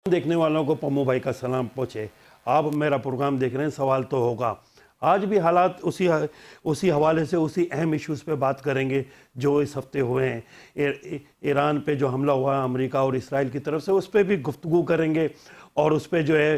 دیکھنے والوں کو پمو بھائی کا سلام پہنچے. آپ میرا پروگرام دیکھ رہے ہیں, سوال تو ہوگا. آج بھی حالات اسی حوالے سے اسی اہم ایشوز پہ بات کریں گے جو اس ہفتے ہوئے ہیں. ایران پہ جو حملہ ہوا امریکہ اور اسرائیل کی طرف سے, اس پہ بھی گفتگو کریں گے. اور اس پہ جو ہے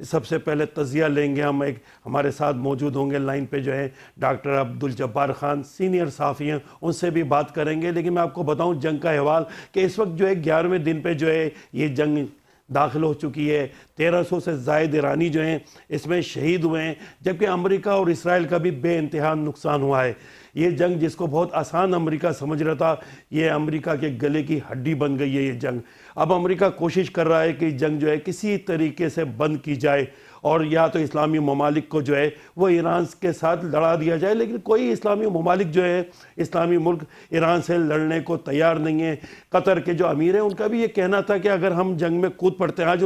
سب سے پہلے تجزیہ لیں گے ہم. ہمارے ساتھ موجود ہوں گے لائن پہ جو ہے ڈاکٹر عبدالجبار خان, سینئر صحافی ہیں, ان سے بھی بات کریں گے. لیکن میں آپ کو بتاؤں جنگ کا احوال کہ اس وقت جو ہے 11ویں دن پہ جو ہے یہ جنگ داخل ہو چکی ہے. 1300 سے زائد ایرانی جو ہیں اس میں شہید ہوئے ہیں, جبکہ امریکہ اور اسرائیل کا بھی بے انتہا نقصان ہوا ہے. یہ جنگ جس کو بہت آسان امریکہ سمجھ رہا تھا, یہ امریکہ کے گلے کی ہڈی بن گئی ہے یہ جنگ. اب امریکہ کوشش کر رہا ہے کہ جنگ جو ہے کسی طریقے سے بند کی جائے, اور یا تو اسلامی ممالک کو جو ہے وہ ایران کے ساتھ لڑا دیا جائے. لیکن کوئی اسلامی ممالک جو ہے, اسلامی ملک ایران سے لڑنے کو تیار نہیں ہے. قطر کے جو امیر ہیں ان کا بھی یہ کہنا تھا کہ اگر ہم جنگ میں کود پڑتے ہیں. آج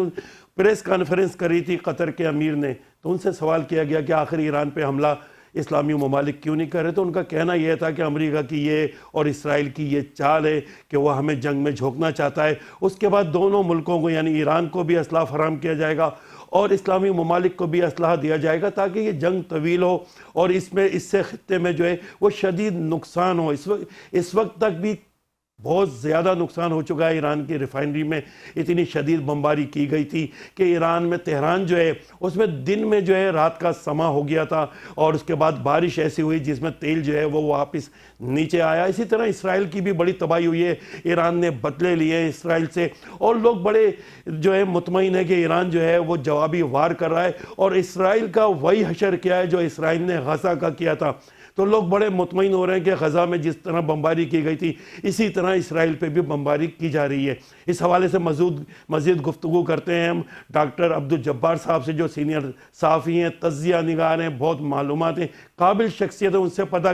پریس کانفرنس کری تھی قطر کے امیر نے, تو ان سے سوال کیا گیا کہ آخر ایران پہ حملہ اسلامی ممالک کیوں نہیں کر رہے, تو ان کا کہنا یہ تھا کہ امریکہ کی یہ اور اسرائیل کی یہ چال ہے کہ وہ ہمیں جنگ میں جھونکنا چاہتا ہے. اس کے بعد دونوں ملکوں کو یعنی ایران کو بھی اسلحہ فراہم کیا جائے گا اور اسلامی ممالک کو بھی اسلحہ دیا جائے گا, تاکہ یہ جنگ طویل ہو اور اس سے خطے میں جو ہے وہ شدید نقصان ہو. اس وقت تک بھی بہت زیادہ نقصان ہو چکا ہے. ایران کی ریفائنری میں اتنی شدید بمباری کی گئی تھی کہ ایران میں تہران جو ہے اس میں دن میں جو ہے رات کا سما ہو گیا تھا, اور اس کے بعد بارش ایسی ہوئی جس میں تیل جو ہے وہ واپس نیچے آیا. اسی طرح اسرائیل کی بھی بڑی تباہی ہوئی ہے. ایران نے بدلے لیے ہیں اسرائیل سے, اور لوگ بڑے جو ہے مطمئن ہے کہ ایران جو ہے وہ جوابی وار کر رہا ہے, اور اسرائیل کا وہی حشر کیا ہے جو اسرائیل نے غزہ کا کیا تھا. تو لوگ بڑے مطمئن ہو رہے ہیں کہ غزہ میں جس طرح بمباری کی گئی تھی اسی طرح اسرائیل پہ بھی بمباری کی جا رہی ہے. اس حوالے سے مزید گفتگو کرتے ہیں ہم ڈاکٹر عبدالجبار صاحب سے, جو سینئر صحافی ہیں, تجزیہ نگار ہیں, بہت معلومات ہیں, قابل شخصیت ہیں. ان سے پتہ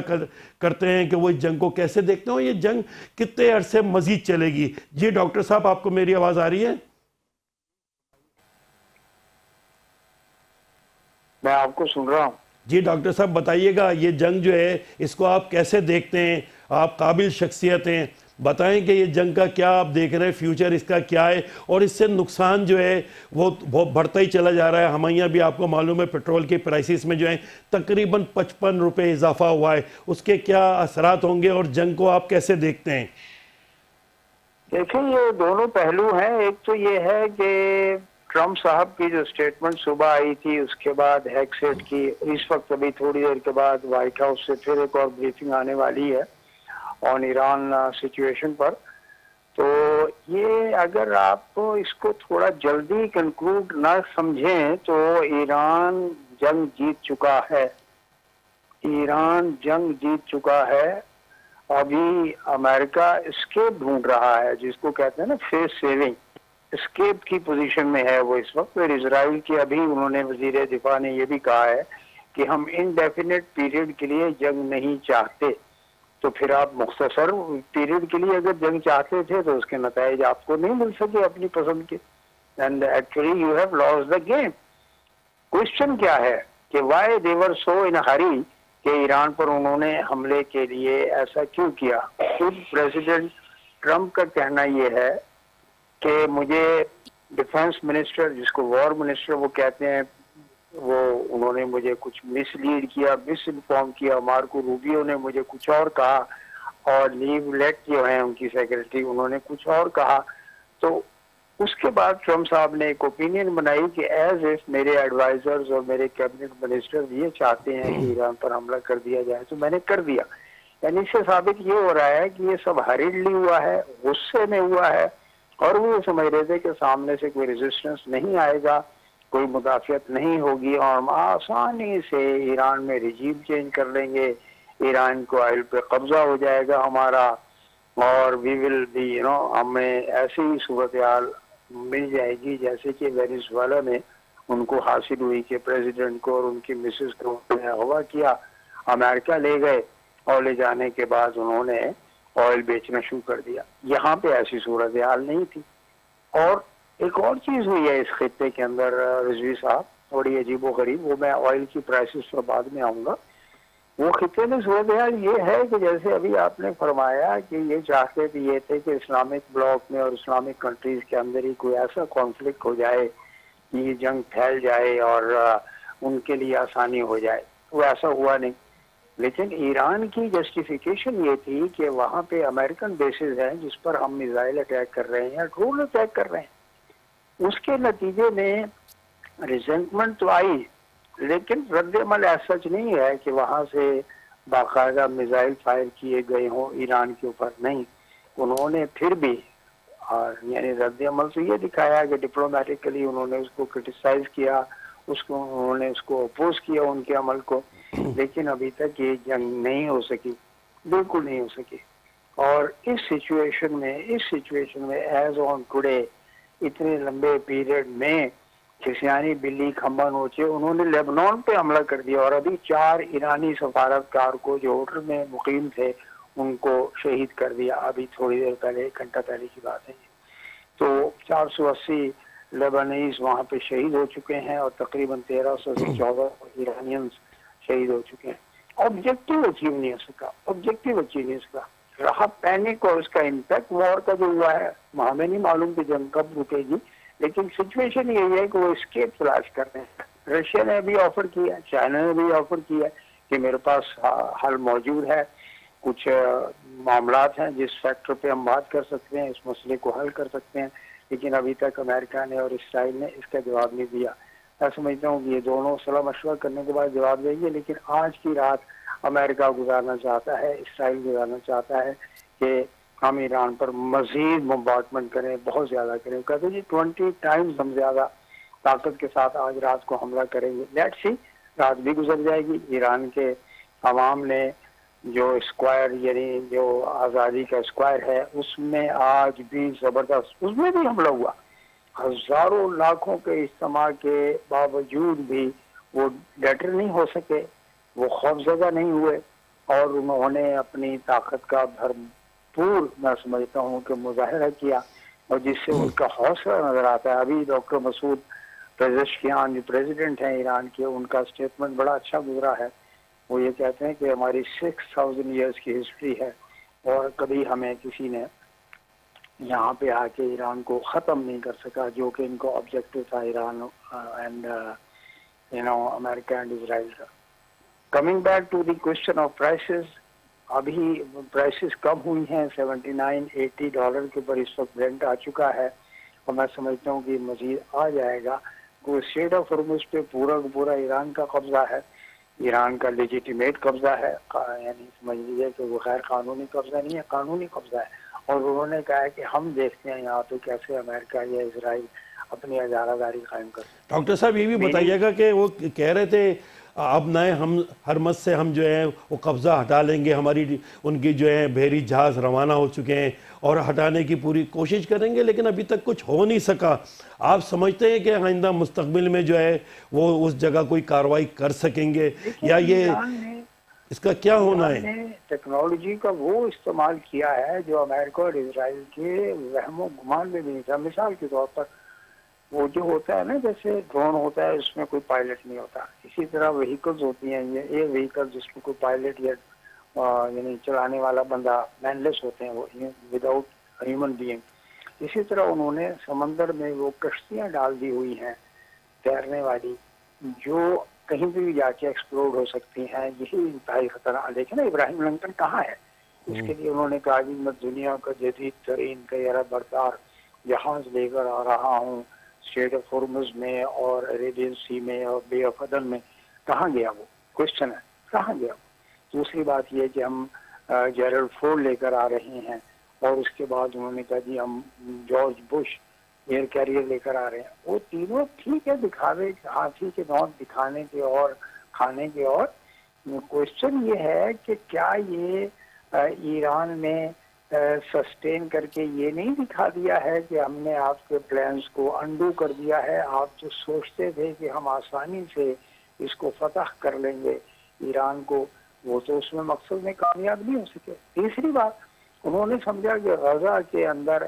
کرتے ہیں کہ وہ اس جنگ کو کیسے دیکھتے ہیں, یہ جنگ کتنے عرصے مزید چلے گی. جی ڈاکٹر صاحب, آپ کو میری آواز آ رہی ہے؟ میں آپ کو سن رہا ہوں. جی ڈاکٹر صاحب بتائیے گا, یہ جنگ جو ہے اس کو آپ کیسے دیکھتے ہیں؟ آپ قابل شخصیت ہیں, بتائیں کہ یہ جنگ کا کیا آپ دیکھ رہے ہیں, فیوچر اس کا کیا ہے, اور اس سے نقصان جو ہے وہ بہت بڑھتا ہی چلا جا رہا ہے. ہمارے یہاں بھی آپ کو معلوم ہے پیٹرول کی پرائسز میں جو ہے تقریباً 55 روپے اضافہ ہوا ہے. اس کے کیا اثرات ہوں گے, اور جنگ کو آپ کیسے دیکھتے ہیں؟ دیکھیں, یہ دونوں پہلو ہیں. ایک تو یہ ہے کہ ٹرمپ صاحب کی جو سٹیٹمنٹ صبح آئی تھی, اس کے بعد ہیکسیٹ کی, اس وقت ابھی تھوڑی دیر کے بعد وائٹ ہاؤس سے پھر ایک اور بریفنگ آنے والی ہے آن ایران سچویشن پر. تو یہ اگر آپ اس کو تھوڑا جلدی کنکلوڈ نہ سمجھیں تو ایران جنگ جیت چکا ہے. ایران جنگ جیت چکا ہے. ابھی امریکہ اسکیپ ڈھونڈ رہا ہے, جس کو کہتے ہیں نا فیس سیونگ, اسکیپ کی پوزیشن میں ہے وہ اس وقت. پھر اسرائیل کی ابھی انہوں نے وزیر دفاع نے یہ بھی کہا ہے کہ ہم انڈیفینٹ پیریڈ کے لیے جنگ نہیں چاہتے. تو پھر آپ مختصر پیریڈ کے لیے اگر جنگ چاہتے تھے تو اس کے نتائج آپ کو نہیں مل سکے اپنی پسند کے. And actually you have lost the game. Question کیا ہے کہ وائی دے ور سو ان ہری, کہ ایران پر انہوں نے حملے کے لیے ایسا کیوں کیا. خود پریزیڈنٹ ٹرمپ کا کہنا یہ ہے کہ مجھے ڈیفنس منسٹر, جس کو وار منسٹر وہ کہتے ہیں, وہ انہوں نے مجھے کچھ مس لیڈ کیا, مس انفارم کیا. مارکو روبیو نے مجھے کچھ اور کہا, اور لیو لیٹ جو ہیں ان کی سیکرٹری, انہوں نے کچھ اور کہا. تو اس کے بعد ٹرمپ صاحب نے ایک اوپینین بنائی کہ ایز اف میرے ایڈوائزرز اور میرے کیبنٹ منسٹر یہ چاہتے ہیں کہ ایران پر حملہ کر دیا جائے تو میں نے کر دیا. یعنی اس سے ثابت یہ ہو رہا ہے کہ یہ سب ہریڈلی ہوا ہے, غصے میں ہوا ہے, اور وہ یہ سمجھ رہے تھے کہ سامنے سے کوئی ریزسٹنس نہیں آئے گا, کوئی مدافعت نہیں ہوگی, اور ہم آسانی سے ایران میں رجیم چینج کر لیں گے, ایران کو آئل پہ قبضہ ہو جائے گا ہمارا, اور وی ول بی ہمیں ایسی ہی صورتحال مل جائے گی جیسے کہ وینزویلا میں ان کو حاصل ہوئی کہ پریزیڈنٹ کو اور ان کی مسز کو ہوا کیا, امریکہ لے گئے, اور لے جانے کے بعد انہوں نے آئل بیچنا شروع کر دیا. یہاں پہ ایسی صورتحال نہیں تھی. اور ایک اور چیز ہوئی ہے اس خطے کے اندر رضوی صاحب, تھوڑی عجیب و غریب, وہ میں آئل کی پرائسز پر بعد میں آؤں گا. وہ خطے میں صورتحال یہ ہے کہ جیسے ابھی آپ نے فرمایا کہ یہ چاہتے بھی یہ تھے کہ اسلامک بلاک میں اور اسلامک کنٹریز کے اندر ہی کوئی ایسا کانفلکٹ ہو جائے کہ یہ جنگ پھیل جائے اور ان کے لیے آسانی ہو جائے. وہ ایسا ہوا نہیں. لیکن ایران کی جسٹیفیکیشن یہ تھی کہ وہاں پہ امریکن بیسز ہیں جس پر ہم میزائل اٹیک کر رہے ہیں, ڈرون اٹیک کر رہے ہیں. اس کے نتیجے میں ریزنٹمنٹ تو آئی, لیکن رد عمل ایسا نہیں ہے کہ وہاں سے باقاعدہ میزائل فائر کیے گئے ہوں ایران کے اوپر. نہیں, انہوں نے پھر بھی یعنی رد عمل تو یہ دکھایا کہ ڈپلومیٹکلی انہوں نے اس کو کرٹیسائز کیا, انہوں نے اس کو اپوز کیا ان کے عمل کو. لیکن ابھی تک یہ جنگ نہیں ہو سکی, بالکل نہیں ہو سکی. اور اس سچویشن میں ایز آن ٹوڈے اتنے لمبے پیریڈ میں کھسیانی بلی کھمبا نوچے انہوں نے لیبنان پہ حملہ کر دیا, اور ابھی 4 ایرانی سفارتکار کو جو ہوٹل میں مقیم تھے ان کو شہید کر دیا. ابھی تھوڑی دیر پہلے, 1 گھنٹہ پہلے کی بات ہے. تو 480 لیبنیز وہاں پہ شہید ہو چکے ہیں اور تقریباً 1300 سے 1400 ایرانینز شہید ہو چکے ہیں. آبجیکٹو اچیو نہیں ہو سکا. رہا پینک اور اس کا امپیکٹ وار کا جو ہوا ہے, ہمیں نہیں معلوم کہ جنگ کب رکے گی, لیکن سچویشن یہی ہے کہ وہ اسکیپ تلاش کر رہے ہیں. رشیا نے بھی آفر کیا, چائنا نے بھی آفر کیا کہ میرے پاس حل موجود ہے, کچھ معاملات ہیں جس فیکٹر پہ ہم بات کر سکتے ہیں, اس مسئلے کو حل کر سکتے ہیں. لیکن ابھی تک امریکہ نے اور اسرائیل نے اس کا جواب نہیں دیا. میں سمجھتا ہوں کہ یہ دونوں صلاح مشورہ کرنے کے بعد جواب دیں گے. لیکن آج کی رات امریکہ گزارنا چاہتا ہے, اسرائیل گزارنا چاہتا ہے کہ ہم ایران پر مزید بمبارڈمنٹ کریں, بہت زیادہ کریں. کہتے ہیں جی 20 ٹائمز ہم زیادہ طاقت کے ساتھ آج رات کو حملہ کریں گے. لیٹ سی, رات بھی گزر جائے گی. ایران کے عوام نے جو اسکوائر یعنی جو آزادی کا اسکوائر ہے اس میں آج بھی زبردست, اس میں بھی حملہ ہوا. ہزاروں لاکھوں کے اجتماع کے باوجود بھی وہ ڈٹر نہیں ہو سکے, وہ خوفزدہ نہیں ہوئے, اور انہوں نے اپنی طاقت کا بھرپور میں سمجھتا ہوں کہ مظاہرہ کیا, اور جس سے ان کا حوصلہ نظر آتا ہے. ابھی ڈاکٹر مسعود پزشکیان جو پریزیڈنٹ ہیں ایران کے, ان کا اسٹیٹمنٹ بڑا اچھا گزرا ہے. وہ یہ کہتے ہیں کہ ہماری 6000 ایئرس کی ہسٹری ہے اور کبھی ہمیں کسی نے یہاں پہ آ کے ایران کو ختم نہیں کر سکا, جو کہ ان کو آبجیکٹو تھا Iran and America and Israel کا. Coming back to the question of prices, ابھی پرائسز کم ہوئی ہیں, $79-80 کے اوپر اس وقت برنٹ آ چکا ہے, اور میں سمجھتا ہوں کہ مزید آ جائے گا. کوئی اسٹریٹ آف ہرمز پہ پورا کا پورا ایران کا قبضہ ہے, ایران کا لیجیٹیمیٹ قبضہ ہے, یعنی سمجھ لیجیے کہ وہ غیر قانونی قبضہ نہیں ہے, قانونی قبضہ ہے. اور انہوں نے کہا ہے کہ ہم دیکھتے ہیں یہاں پہ کیسے امریکہ یا اسرائیل اپنی ادارہ داری قائم کر سکتے. ڈاکٹر صاحب یہ بھی بتائیے گا کہ وہ کہہ رہے تھے اب نئے ہم ہرمز سے ہم جو ہے وہ قبضہ ہٹا لیں گے, ہماری ان کی جو ہے بحری جہاز روانہ ہو چکے ہیں اور ہٹانے کی پوری کوشش کریں گے, لیکن ابھی تک کچھ ہو نہیں سکا. آپ سمجھتے ہیں کہ آئندہ مستقبل میں جو ہے وہ اس جگہ کوئی کارروائی کر سکیں گے, یا یہ اس کا کیا ہونا ہے؟ ٹیکنالوجی کا وہ استعمال کیا ہے جو امریکہ اور اسرائیل کے وہم و گمان میں بھی نہیں تھا. مثال کے طور پر وہ جو ہوتا ہے نا, جیسے ڈرون ہوتا ہے اس میں کوئی پائلٹ نہیں ہوتا, اسی طرح وہیکلز ہوتی ہیں, یہ وہیکل جس میں کوئی پائلٹ یا یعنی چلانے والا بندہ مین لیس ہوتے ہیں, وہ وداؤٹ ہیومن بینگ. اسی طرح انہوں نے سمندر میں وہ کشتیاں ڈال دی ہوئی ہیں تیرنے والی, جو کہیں بھی جا کے ایکسپلوڈ ہو سکتی ہیں. یہی انتہائی خطرہ. دیکھیں نا ابراہیم لنکن کہاں ہے, اس کے لیے انہوں نے کہا کہ میں دنیا کا جدید ترین طیارہ بردار جہاز لے کر آ رہا ہوں اسٹریٹ آف ہرمز میں اور عربین سی میں اور بے آف عدن میں. کہاں گیا وہ؟ کوشچن ہے, کہاں گیا وہ؟ دوسری بات یہ کہ ہم جیرلڈ فورڈ لے کر آ رہے ہیں, اور اس کے بعد انہوں نے کہا جی ہم جارج بش ایئر کیریئر لے کر آ رہے ہیں. وہ تینوں ٹھیک ہے, دکھاوے ہاتھی کے نوٹ دکھانے کے اور کھانے کے, اور کوشچن یہ ہے کہ کیا یہ ایران نے سسٹین کر کے یہ نہیں دکھا دیا ہے کہ ہم نے آپ کے پلانز کو انڈو کر دیا ہے. آپ جو سوچتے تھے کہ ہم آسانی سے اس کو فتح کر لیں گے ایران کو, وہ تو اس میں مقصد میں کامیاب نہیں ہو سکے. تیسری بات, انہوں نے سمجھا کہ غزہ کے اندر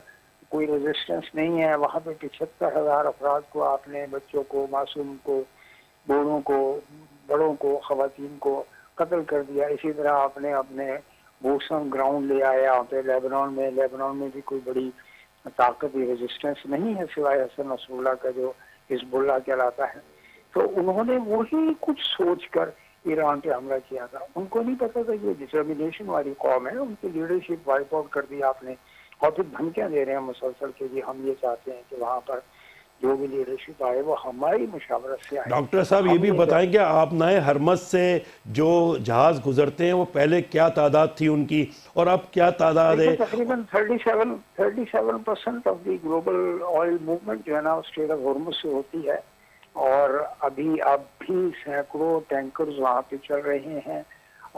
کوئی ریزسٹنس نہیں ہے, وہاں پہ 75,000 افراد کو آپ نے, بچوں کو, معصوم کو, بوڑھوں کو, بڑوں کو, خواتین کو قتل کر دیا. اسی طرح آپ نے اپنے بوسم گراؤنڈ لے آیا یہاں پہ لیبنان میں بھی کوئی بڑی طاقت ریزسٹنس نہیں ہے سوائے حسن نصر اللہ کا جو حزب اللہ کہلاتا ہے. تو انہوں نے وہی کچھ سوچ کر ایران پہ حملہ کیا تھا. ان کو نہیں پتا تھا کہ یہ ڈٹرمنیشن والی قوم ہے, ان کی لیڈرشپ وائپ آؤٹ کر دی آپ نے, اور پھر دھمکیاں دے رہے ہیں مسلسل کہ جی ہم یہ چاہتے ہیں کہ وہاں پر جو بھی لیڈرشپ آئے وہ ہماری مشاورت سے آئے. ڈاکٹر صاحب یہ بھی بتائیں کہ آپ نئے ہرمز سے جو جہاز گزرتے ہیں وہ پہلے کیا تعداد تھی ان کی اور اب کیا تعداد ہے؟ تقریباً 37% of the global oil movement جو ہے نا اسٹریٹ آف ہارمز سے ہوتی ہے, اور اب بھی سینکڑوں ٹینکرز وہاں پہ چل رہے ہیں,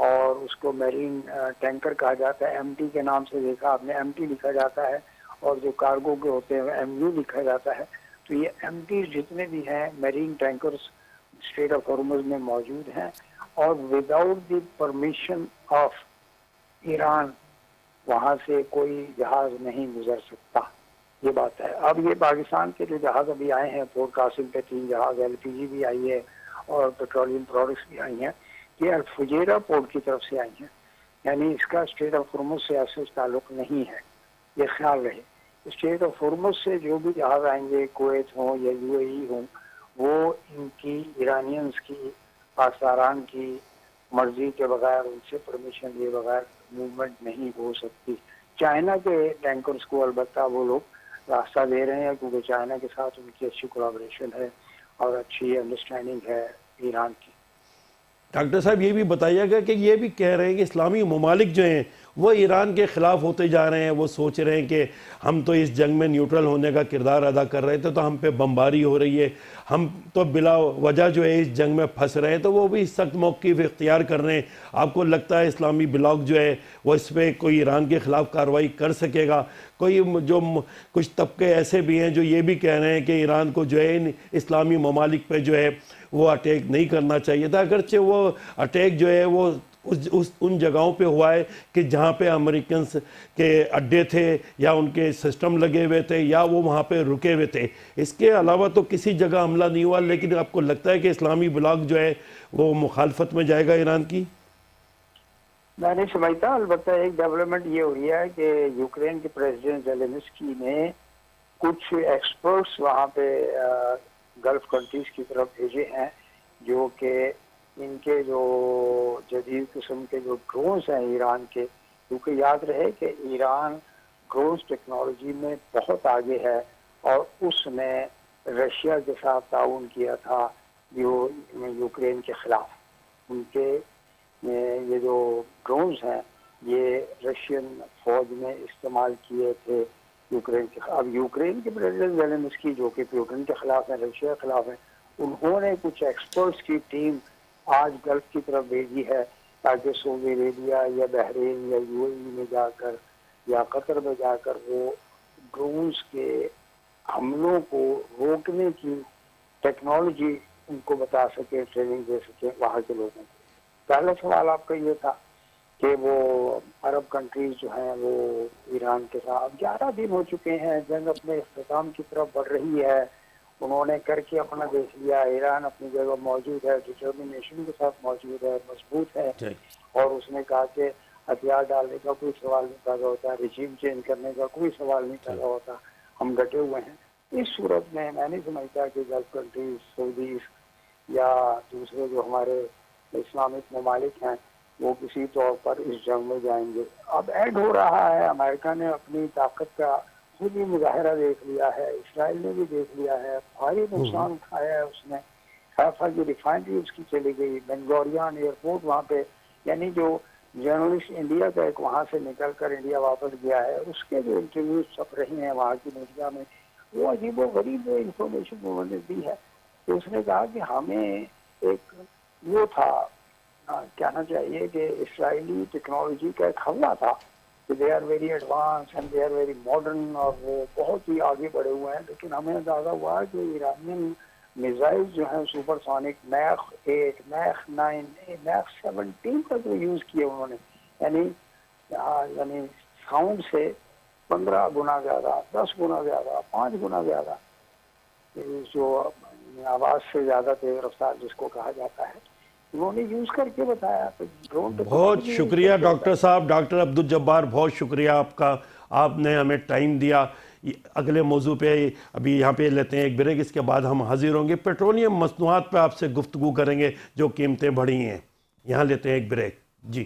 اور اس کو میرین ٹینکر کہا جاتا ہے. ایم ٹی کے نام سے دیکھا آپ نے, ایم ٹی لکھا جاتا ہے, اور جو کارگو کے ہوتے ہیں ایم یو لکھا جاتا ہے. تو یہ ایم ٹی جتنے بھی ہیں marine tankers street of harms میں موجود ہیں, اور without the permission of Iran وہاں سے کوئی جہاز نہیں گزر سکتا. یہ بات ہے. اب یہ پاکستان کے جو جہاز ابھی آئے ہیں پورٹ قاسم پہ 3 جہاز, ایل پی جی بھی آئی ہے اور پیٹرولیم پروڈکٹس بھی آئی ہیں, یہ الفجیرہ پورٹ کی طرف سے آئی ہیں. یعنی اس کا اسٹریٹ آف ہارمز سے ایسے تعلق نہیں ہے, یہ خیال رہے. اسٹریٹ آف ہارمز سے جو بھی جہاز آئیں گے, کویت ہوں یا یو اے ای ہوں, وہ ان کی ایرانینز کی پاسداران کی مرضی کے بغیر, ان سے پرمیشن لیے بغیر موومنٹ نہیں ہو سکتی. چائنا کے ٹینکرز کو البتہ وہ لوگ راستہ دے رہے ہیں کیونکہ چائنا کے ساتھ ان کی اچھی کولیبریشن ہے اور اچھی انڈرسٹینڈنگ ہے ایران کی. ڈاکٹر صاحب یہ بھی بتائیے گا کہ یہ بھی کہہ رہے ہیں کہ اسلامی ممالک جو ہیں وہ ایران کے خلاف ہوتے جا رہے ہیں, وہ سوچ رہے ہیں کہ ہم تو اس جنگ میں نیوٹرل ہونے کا کردار ادا کر رہے تھے تو ہم پہ بمباری ہو رہی ہے, ہم تو بلا وجہ جو ہے اس جنگ میں پھنس رہے ہیں, تو وہ بھی سخت موقف اختیار کر رہے ہیں. آپ کو لگتا ہے اسلامی بلاک جو ہے وہ اس پہ کوئی ایران کے خلاف کارروائی کر سکے گا؟ کوئی جو کچھ طبقے ایسے بھی ہیں جو یہ بھی کہہ رہے ہیں کہ ایران کو جو ہے ان اسلامی ممالک پہ جو ہے وہ اٹیک نہیں کرنا چاہیے تھا, اگرچہ وہ اٹیک جو ہے وہ ان جگہوں پہ ہوا ہے کہ جہاں پہ امریکنز کے اڈے تھے یا ان کے سسٹم لگے ہوئے تھے یا وہ وہاں پہ رکے ہوئے تھے. اس کے علاوہ تو کسی جگہ حملہ نہیں ہوا. لیکن آپ کو لگتا ہے کہ اسلامی بلاک جو ہے وہ مخالفت میں جائے گا ایران کی؟ میں نہیں سمجھتا. البتہ ایک ڈیولپمنٹ یہ ہوئی ہے کہ یوکرین کے پریزیڈنٹ زیلنسکی نے کچھ ایکسپرٹس وہاں پہ گلف کنٹریز کی طرف بھیجے ہیں, جو کہ ان کے جو جدید قسم کے جو ڈرونز ہیں ایران کے, کیونکہ یاد رہے کہ ایران ڈرونز ٹیکنالوجی میں بہت آگے ہے, اور اس نے رشیا کے ساتھ تعاون کیا تھا جو یوکرین کے خلاف. ان کے یہ جو ڈرونز ہیں یہ رشین فوج نے استعمال کیے تھے یوکرین کے. اب یوکرین کے پریزیڈنٹ زیلنسکی جو کہ پیوٹن کے خلاف ہیں, رشیا کے خلاف ہیں, انہوں نے کچھ ایکسپرٹس کی ٹیم آج گلف کی طرف بھیجی ہے تاکہ سعودی عربیہ یا بحرین یا یو اے ای میں جا کر یا قطر میں جا کر وہ ڈرونز کے حملوں کو روکنے کی ٹیکنالوجی ان کو بتا سکے, ٹریننگ دے سکے وہاں کے لوگوں کو. پہلا سوال آپ کا یہ تھا کہ وہ عرب کنٹریز جو ہیں وہ ایران کے ساتھ 11 دن ہو چکے ہیں, جنگ اپنے اختتام کی طرف بڑھ رہی ہے, انہوں نے کر کے اپنا دیکھ لیا. ایران اپنی جگہ موجود ہے, ڈٹرمنیشن کے ساتھ موجود ہے, مضبوط ہے, اور اس نے کہا کہ ہتھیار ڈالنے کا کوئی سوال نہیں پیدا ہوتا, رجیم چینج کرنے کا کوئی سوال نہیں پیدا ہوتا, ہم ڈٹے ہوئے ہیں. اس صورت میں نہیں سمجھتا کہ گلف کنٹریز, سعودیز یا دوسرے جو ہمارے اسلامک ممالک ہیں وہ کسی طور پر اس جنگ میں جائیں گے. اب ایڈ ہو رہا ہے, امریکہ نے اپنی طاقت کا خود ہی مظاہرہ دیکھ لیا ہے, اسرائیل نے بھی دیکھ لیا ہے, بھاری نقصان اٹھایا ہے اس نے. خیفا کی ریفائنری اس کی چلی گئی, بنگوریان ایئرپورٹ وہاں پہ, یعنی جو جرنلسٹ انڈیا کا ایک وہاں سے نکل کر انڈیا واپس گیا ہے, اس کے جو انٹرویوز چھپ رہے ہیں وہاں کی میڈیا میں, وہ عجیب و غریب انفارمیشن انہوں نے دی ہے. تو اس نے کہا کہ ہمیں ایک وہ تھا, کہنا چاہیے کہ اسرائیلی ٹیکنالوجی کا ایک حملہ تھا کہ they are very advance and they are very modern, اور وہ بہت ہی آگے بڑھے ہوئے ہیں. لیکن ہمیں اندازہ ہوا کہ ایرانین میزائل جو ہیں سپر سونک میخ 8, میخ 9, میخ 17 تک وہ یوز کیے انہوں نے, یعنی ساؤنڈ سے 15 گنا زیادہ, 10 گنا زیادہ, 5 گنا زیادہ, جو آواز سے زیادہ تیز رفتار جس کو کہا جاتا ہے. انہوں نے یوز کر کے بتایا. تو ڈرون تو بہت شکریہ ڈاکٹر صاحب، ڈاکٹر عبدالجبار، بہت شکریہ آپ کا، آپ نے ہمیں ٹائم دیا. اگلے موضوع پہ ابھی یہاں پہ لیتے ہیں ایک بریک، اس کے بعد ہم حاضر ہوں گے. پیٹرولیم مصنوعات پہ آپ سے گفتگو کریں گے جو قیمتیں بڑھی ہیں. یہاں لیتے ہیں ایک بریک. جی.